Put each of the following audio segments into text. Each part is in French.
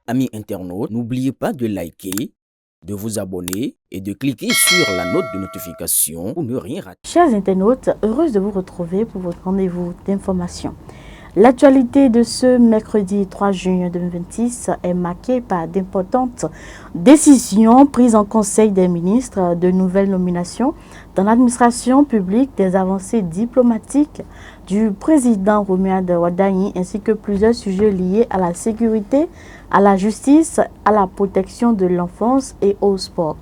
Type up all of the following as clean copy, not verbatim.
Amis internautes, n'oubliez pas de liker, de vous abonner et de cliquer sur la note de notification pour ne rien rater. Chers internautes, heureuse de vous retrouver pour votre rendez-vous d'information. L'actualité de ce mercredi 3 juin 2026 est marquée par d'importantes décisions prises en Conseil des ministres, de nouvelles nominations dans l'administration publique, des avancées diplomatiques du président Romuald Wadagni ainsi que plusieurs sujets liés à la sécurité, à la justice, à la protection de l'enfance et au sport.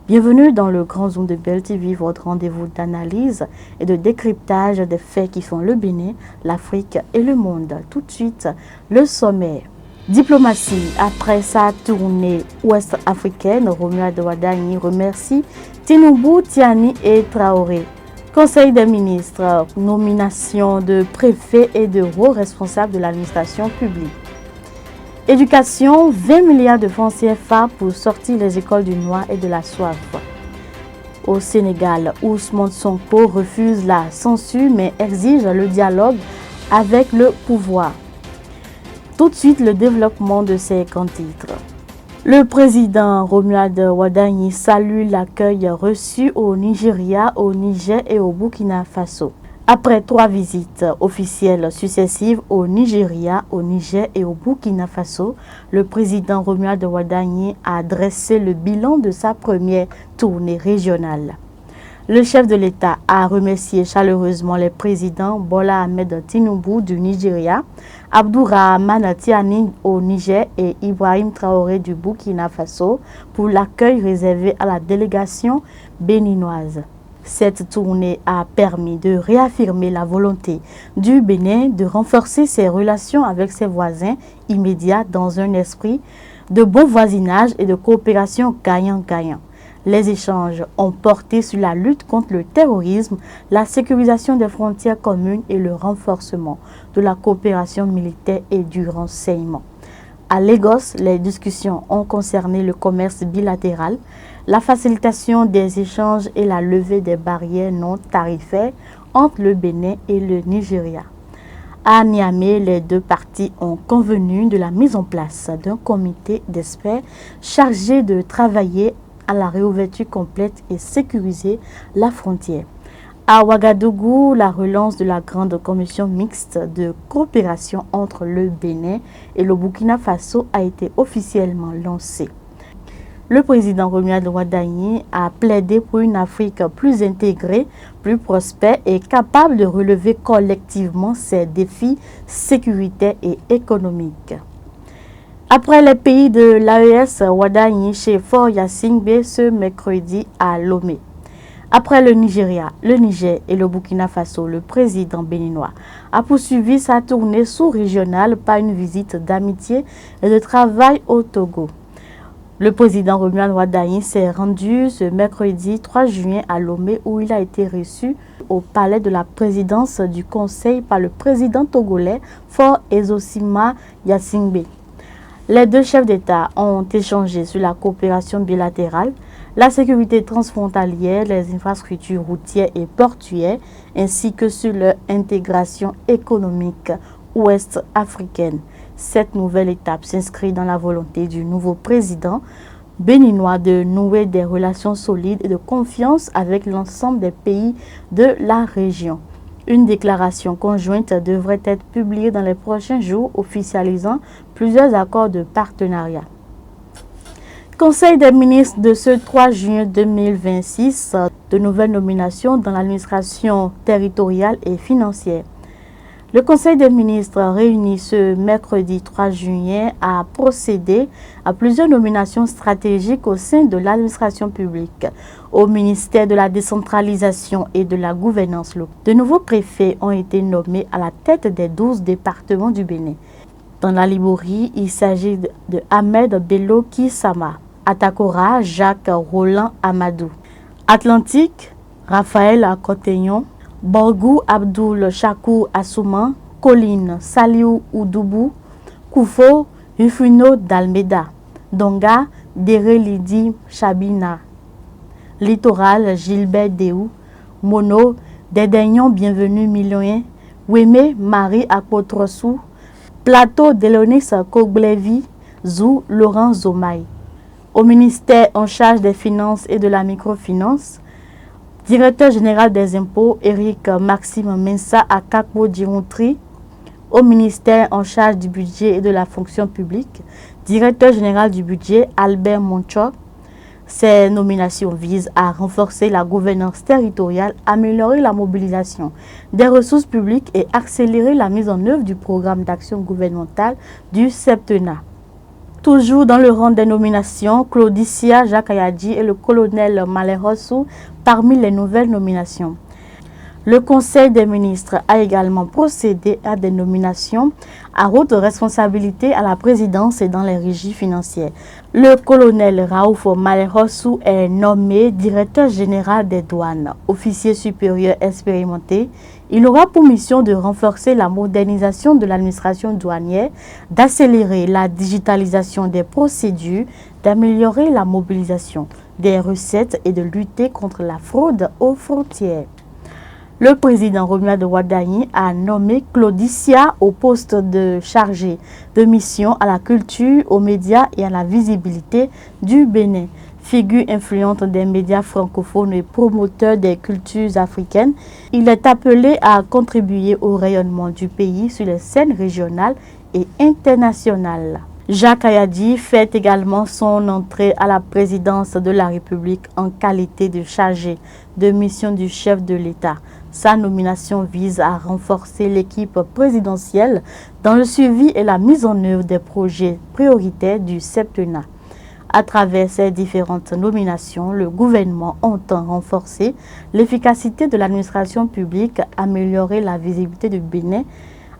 Bienvenue dans le Grand Zoom de BelTV, votre rendez-vous d'analyse et de décryptage des faits qui font le Bénin, l'Afrique et le monde. Tout de suite, le sommaire. Diplomatie. Après sa tournée ouest-africaine, Romuald Wadagni remercie Tinubu, Tiani et Traoré. Conseil des ministres, nomination de préfets et de hauts responsables de l'administration publique. Éducation, 20 milliards de francs CFA pour sortir les écoles du noir et de la soif. Au Sénégal, Ousmane Sonko refuse la censure mais exige le dialogue avec le pouvoir. Tout de suite, le développement de ces grands titres. Le président Romuald Wadagni salue l'accueil reçu au Nigeria, au Niger et au Burkina Faso. Après 3 visites officielles successives au Nigeria, au Niger et au Burkina Faso, le président Romuald Wadagni a dressé le bilan de sa première tournée régionale. Le chef de l'État a remercié chaleureusement les présidents Bola Ahmed Tinubu du Nigeria, Abdourahmane Tiani au Niger et Ibrahim Traoré du Burkina Faso pour l'accueil réservé à la délégation béninoise. Cette tournée a permis de réaffirmer la volonté du Bénin de renforcer ses relations avec ses voisins immédiats dans un esprit de bon voisinage et de coopération gagnant-gagnant. Les échanges ont porté sur la lutte contre le terrorisme, la sécurisation des frontières communes et le renforcement de la coopération militaire et du renseignement. À Lagos, les discussions ont concerné le commerce bilatéral, la facilitation des échanges et la levée des barrières non tarifaires entre le Bénin et le Nigeria. À Niamey, les deux parties ont convenu de la mise en place d'un comité d'experts chargé de travailler à la réouverture complète et sécuriser la frontière. À Ouagadougou, la relance de la grande commission mixte de coopération entre le Bénin et le Burkina Faso a été officiellement lancée. Le président Romuald Wadagni a plaidé pour une Afrique plus intégrée, plus prospère et capable de relever collectivement ses défis sécuritaires et économiques. Après les pays de l'AES, Wadagni chez Fort Yacingbe ce mercredi à Lomé. Après le Nigeria, le Niger et le Burkina Faso, le président béninois a poursuivi sa tournée sous-régionale par une visite d'amitié et de travail au Togo. Le président Romuald Wadagni s'est rendu ce mercredi 3 juin à Lomé où il a été reçu au palais de la présidence du Conseil par le président togolais Faure Ezosima Yacingbe. Les deux chefs d'État ont échangé sur la coopération bilatérale, la sécurité transfrontalière, les infrastructures routières et portuaires, ainsi que sur leur intégration économique ouest-africaine. Cette nouvelle étape s'inscrit dans la volonté du nouveau président béninois de nouer des relations solides et de confiance avec l'ensemble des pays de la région. Une déclaration conjointe devrait être publiée dans les prochains jours, officialisant plusieurs accords de partenariat. Conseil des ministres de ce 3 juin 2026, de nouvelles nominations dans l'administration territoriale et financière. Le Conseil des ministres réuni ce mercredi 3 juillet a procédé à plusieurs nominations stratégiques au sein de l'administration publique. Au ministère de la décentralisation et de la gouvernance locale, de nouveaux préfets ont été nommés à la tête des 12 départements du Bénin. Dans la Liborie, il s'agit de Ahmed Bello Kisama, Atakora Jacques Roland Amadou, Atlantique Raphaël Akoteyon, Borgou Abdoul Chakou Assouman, Colline Saliou Oudoubou, Koufo Rufino d'Almeida, Donga Dere Lidi Chabina, Littoral Gilbert Déou, Mono Dédaignon Bienvenu Millioyen, Weme Marie Apotrosou, Plateau Délonis Koglevi, Zou Laurent Zomaï. Au ministère en charge des Finances et de la Microfinance, directeur général des impôts, Eric Maxime Mensa Akakbo Djiroutri. Au ministère en charge du budget et de la fonction publique, directeur général du budget, Albert Moncho. Ces nominations visent à renforcer la gouvernance territoriale, améliorer la mobilisation des ressources publiques et accélérer la mise en œuvre du programme d'action gouvernementale du septennat. Toujours dans le rang des nominations, Claudicia Jacayadi et le colonel Malerosu parmi les nouvelles nominations. Le Conseil des ministres a également procédé à des nominations à haute responsabilité à la présidence et dans les régies financières. Le colonel Raouf Malerosu est nommé directeur général des douanes, officier supérieur expérimenté. Il aura pour mission de renforcer la modernisation de l'administration douanière, d'accélérer la digitalisation des procédures, d'améliorer la mobilisation des recettes et de lutter contre la fraude aux frontières. Le président Romuald Wadagni a nommé Claudicia au poste de chargé de mission à la culture, aux médias et à la visibilité du Bénin. Figure influente des médias francophones et promoteur des cultures africaines, il est appelé à contribuer au rayonnement du pays sur les scènes régionales et internationales. Jacques Ayadi fait également son entrée à la présidence de la République en qualité de chargé de mission du chef de l'État. Sa nomination vise à renforcer l'équipe présidentielle dans le suivi et la mise en œuvre des projets prioritaires du septennat. À travers ces différentes nominations, le gouvernement entend renforcer l'efficacité de l'administration publique, améliorer la visibilité du Bénin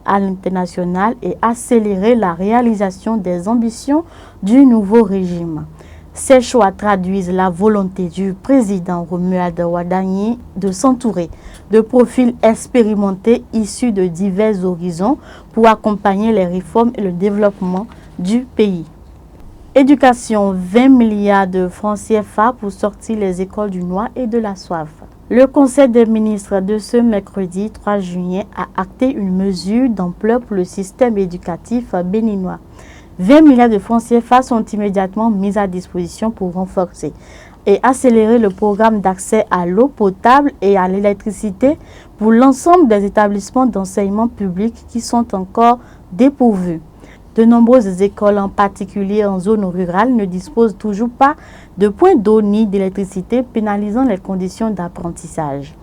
à l'international et accélérer la réalisation des ambitions du nouveau régime. Ces choix traduisent la volonté du président Romuald Wadagni de s'entourer de profils expérimentés issus de divers horizons pour accompagner les réformes et le développement du pays. Éducation, 20 milliards de francs CFA pour sortir les écoles du noir et de la soif. Le Conseil des ministres de ce mercredi 3 juillet a acté une mesure d'ampleur pour le système éducatif béninois. 20 milliards de francs CFA sont immédiatement mis à disposition pour renforcer et accélérer le programme d'accès à l'eau potable et à l'électricité pour l'ensemble des établissements d'enseignement public qui sont encore dépourvus. De nombreuses écoles, en particulier en zone rurale, ne disposent toujours pas de points d'eau ni d'électricité, pénalisant les conditions d'apprentissage.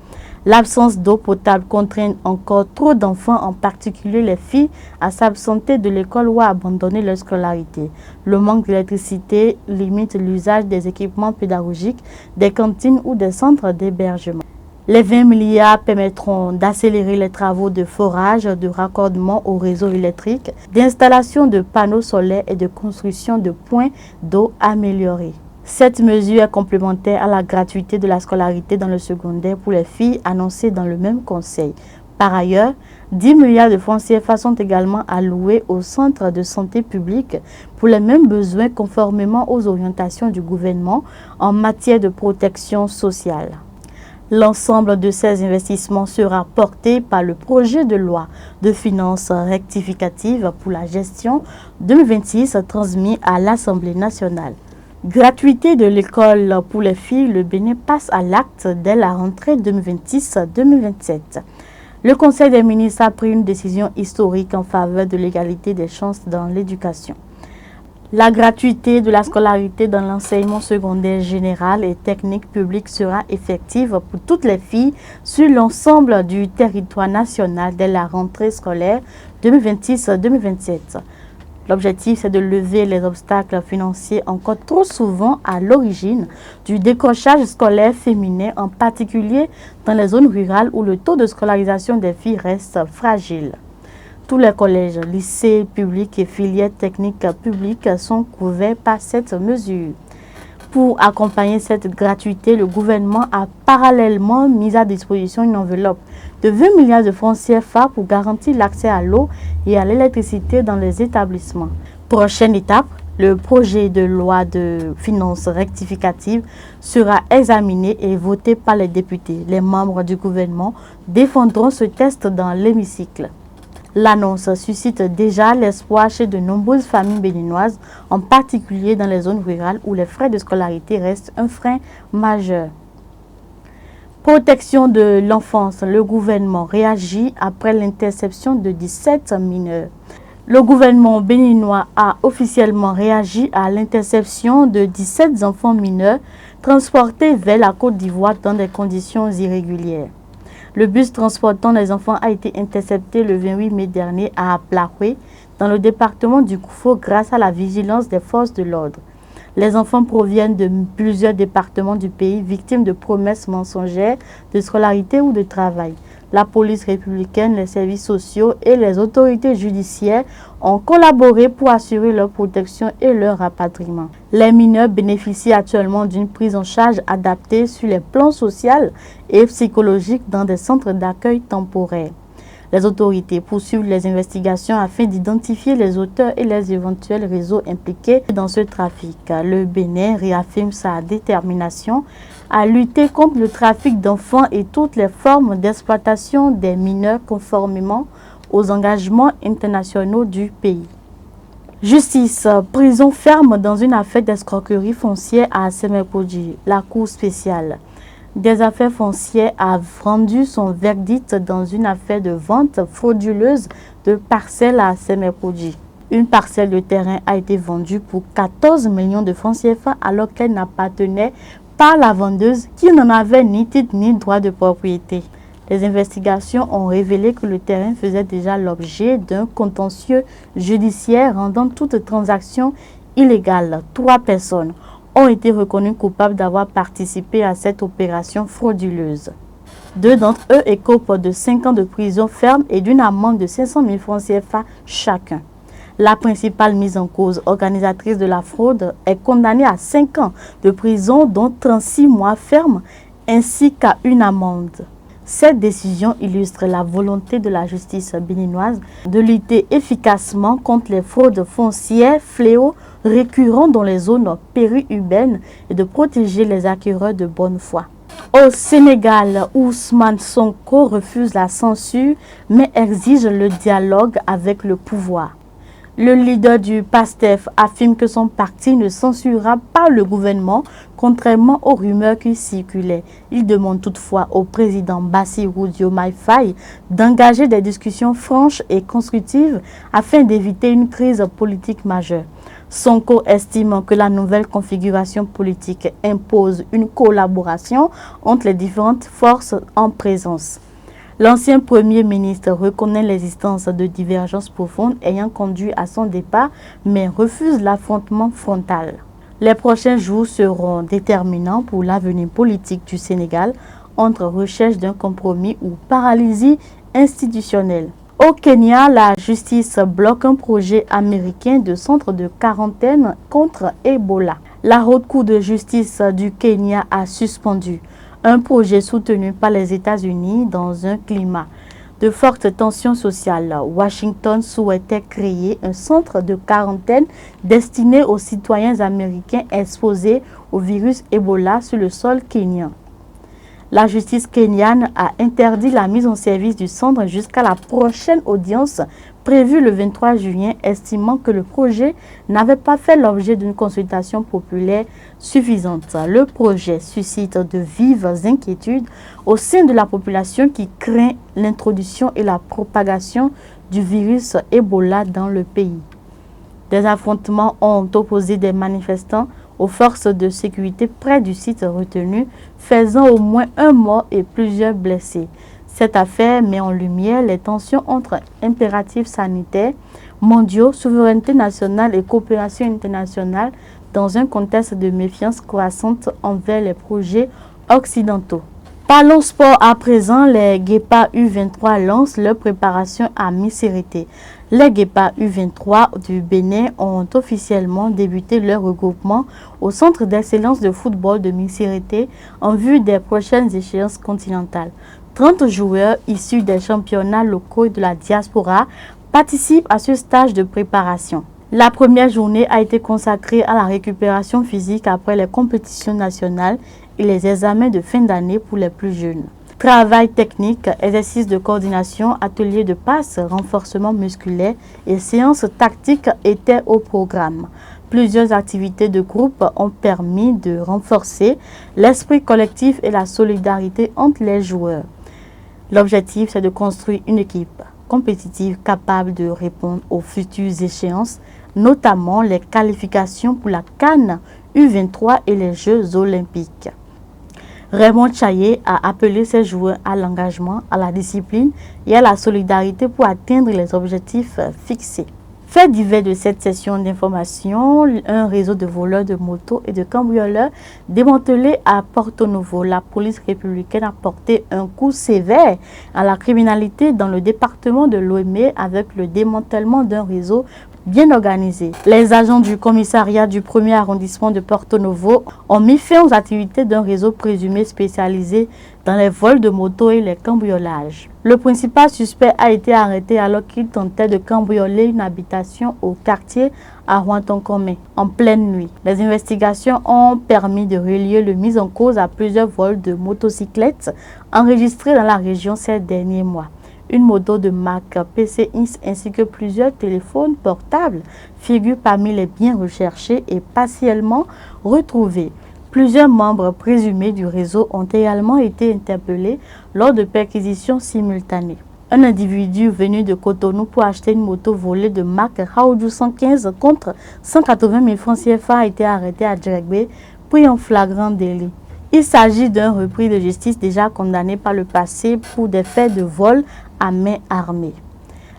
L'absence d'eau potable contraint encore trop d'enfants, en particulier les filles, à s'absenter de l'école ou à abandonner leur scolarité. Le manque d'électricité limite l'usage des équipements pédagogiques, des cantines ou des centres d'hébergement. Les 20 milliards permettront d'accélérer les travaux de forage, de raccordement au réseau électrique, d'installation de panneaux solaires et de construction de points d'eau améliorés. Cette mesure est complémentaire à la gratuité de la scolarité dans le secondaire pour les filles annoncée dans le même conseil. Par ailleurs, 10 milliards de francs CFA sont également alloués aux centres de santé publique pour les mêmes besoins conformément aux orientations du gouvernement en matière de protection sociale. L'ensemble de ces investissements sera porté par le projet de loi de finances rectificative pour la gestion 2026 transmis à l'Assemblée nationale. Gratuité de l'école pour les filles, le Bénin passe à l'acte dès la rentrée 2026-2027. Le Conseil des ministres a pris une décision historique en faveur de l'égalité des chances dans l'éducation. La gratuité de la scolarité dans l'enseignement secondaire général et technique public sera effective pour toutes les filles sur l'ensemble du territoire national dès la rentrée scolaire 2026-2027. L'objectif, c'est de lever les obstacles financiers encore trop souvent à l'origine du décrochage scolaire féminin, en particulier dans les zones rurales où le taux de scolarisation des filles reste fragile. Tous les collèges, lycées publics et filières techniques publiques sont couverts par cette mesure. Pour accompagner cette gratuité, le gouvernement a parallèlement mis à disposition une enveloppe de 20 milliards de francs CFA pour garantir l'accès à l'eau et à l'électricité dans les établissements. Prochaine étape, le projet de loi de finances rectificative sera examiné et voté par les députés. Les membres du gouvernement défendront ce texte dans l'hémicycle. L'annonce suscite déjà l'espoir chez de nombreuses familles béninoises, en particulier dans les zones rurales où les frais de scolarité restent un frein majeur. Protection de l'enfance, le gouvernement réagit après l'interception de 17 mineurs. Le gouvernement béninois a officiellement réagi à l'interception de 17 enfants mineurs transportés vers la Côte d'Ivoire dans des conditions irrégulières. Le bus transportant les enfants a été intercepté le 28 mai dernier à Plahoué, dans le département du Koufo, grâce à la vigilance des forces de l'ordre. Les enfants proviennent de plusieurs départements du pays, victimes de promesses mensongères de scolarité ou de travail. La police républicaine, les services sociaux et les autorités judiciaires ont collaboré pour assurer leur protection et leur rapatriement. Les mineurs bénéficient actuellement d'une prise en charge adaptée sur les plans social et psychologique dans des centres d'accueil temporaires. Les autorités poursuivent les investigations afin d'identifier les auteurs et les éventuels réseaux impliqués dans ce trafic. Le Bénin réaffirme sa détermination à lutter contre le trafic d'enfants et toutes les formes d'exploitation des mineurs conformément aux engagements internationaux du pays. Justice, prison ferme dans une affaire d'escroquerie foncière à Semerkoji. La Cour spéciale des affaires foncières a rendu son verdict dans une affaire de vente frauduleuse de parcelles à Semerkoji. Une parcelle de terrain a été vendue pour 14 millions de francs CFA alors qu'elle n'appartenait pas à la vendeuse qui n'en avait ni titre ni droit de propriété. Les investigations ont révélé que le terrain faisait déjà l'objet d'un contentieux judiciaire rendant toute transaction illégale. 3 personnes ont été reconnues coupables d'avoir participé à cette opération frauduleuse. 2 d'entre eux écopent de 5 ans de prison ferme et d'une amende de 500 000 francs CFA chacun. La principale mise en cause, organisatrice de la fraude, est condamnée à 5 ans de prison, dont 36 mois ferme, ainsi qu'à une amende. Cette décision illustre la volonté de la justice béninoise de lutter efficacement contre les fraudes foncières, fléaux récurrents dans les zones périurbaines et de protéger les acquéreurs de bonne foi. Au Sénégal, Ousmane Sonko refuse la censure mais exige le dialogue avec le pouvoir. Le leader du PASTEF affirme que son parti ne censurera pas le gouvernement, contrairement aux rumeurs qui circulaient. Il demande toutefois au président Bassirou Diomaye Faye d'engager des discussions franches et constructives afin d'éviter une crise politique majeure. Sonko estime que la nouvelle configuration politique impose une collaboration entre les différentes forces en présence. L'ancien Premier ministre reconnaît l'existence de divergences profondes ayant conduit à son départ, mais refuse l'affrontement frontal. Les prochains jours seront déterminants pour l'avenir politique du Sénégal, entre recherche d'un compromis ou paralysie institutionnelle. Au Kenya, la justice bloque un projet américain de centre de quarantaine contre Ebola. La Haute Cour de justice du Kenya a suspendu un projet soutenu par les États-Unis dans un climat de forte tension sociale. Washington souhaitait créer un centre de quarantaine destiné aux citoyens américains exposés au virus Ebola sur le sol kenyan. La justice kenyane a interdit la mise en service du centre jusqu'à la prochaine audience prévue le 23 juin, estimant que le projet n'avait pas fait l'objet d'une consultation populaire suffisante. Le projet suscite de vives inquiétudes au sein de la population qui craint l'introduction et la propagation du virus Ebola dans le pays. Des affrontements ont opposé des manifestants aux forces de sécurité près du site retenu, faisant au moins un mort et plusieurs blessés. Cette affaire met en lumière les tensions entre impératifs sanitaires mondiaux, souveraineté nationale et coopération internationale dans un contexte de méfiance croissante envers les projets occidentaux. Parlons sport à présent. Les Guépards U23 lancent leur préparation à Missérété. Les Guépards U23 du Bénin ont officiellement débuté leur regroupement au Centre d'excellence de football de Missérété en vue des prochaines échéances continentales. 30 joueurs issus des championnats locaux et de la diaspora participent à ce stage de préparation. La première journée a été consacrée à la récupération physique après les compétitions nationales et les examens de fin d'année pour les plus jeunes. Travail technique, exercice de coordination, atelier de passe, renforcement musculaire et séances tactiques étaient au programme. Plusieurs activités de groupe ont permis de renforcer l'esprit collectif et la solidarité entre les joueurs. L'objectif, c'est de construire une équipe compétitive capable de répondre aux futures échéances, notamment les qualifications pour la CAN U23 et les Jeux olympiques. Raymond Tchayé a appelé ses joueurs à l'engagement, à la discipline et à la solidarité pour atteindre les objectifs fixés. Fait divers de cette session d'information, un réseau de voleurs de motos et de cambrioleurs démantelé à Porto Novo. La police républicaine a porté un coup sévère à la criminalité dans le département de Lomé avec le démantèlement d'un réseau bien organisé. Les agents du commissariat du 1er arrondissement de Porto Novo ont mis fin aux activités d'un réseau présumé spécialisé dans les vols de motos et les cambriolages. Le principal suspect a été arrêté alors qu'il tentait de cambrioler une habitation au quartier à Rouantoncomé en pleine nuit. Les investigations ont permis de relier le mis en cause à plusieurs vols de motocyclettes enregistrés dans la région ces derniers mois. Une moto de marque PCX ainsi que plusieurs téléphones portables figurent parmi les biens recherchés et partiellement retrouvés. Plusieurs membres présumés du réseau ont également été interpellés lors de perquisitions simultanées. Un individu venu de Cotonou pour acheter une moto volée de marque Raoudou 115 contre 180 000 francs CFA a été arrêté à Djegbé, pris en flagrant délit. Il s'agit d'un repris de justice déjà condamné par le passé pour des faits de vol à main armée.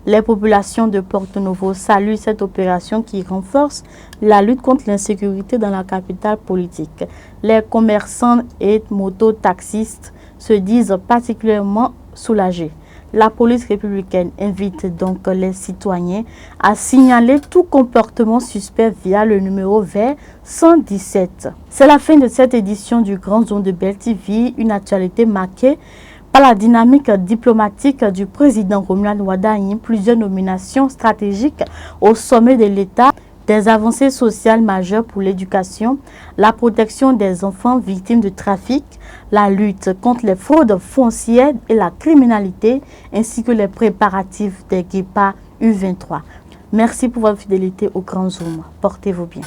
Les populations de Porto Novo saluent cette opération qui renforce la lutte contre l'insécurité dans la capitale politique. Les commerçants et mototaxistes se disent particulièrement soulagés. La police républicaine invite donc les citoyens à signaler tout comportement suspect via le numéro vert 117. C'est la fin de cette édition du Grand Zoom de Bell TV, une actualité marquée par la dynamique diplomatique du président Romuald Wardani, plusieurs nominations stratégiques au sommet de l'État, des avancées sociales majeures pour l'éducation, la protection des enfants victimes de trafic, la lutte contre les fraudes foncières et la criminalité, ainsi que les préparatifs des guépards U23. Merci pour votre fidélité au Grand Zoom. Portez-vous bien.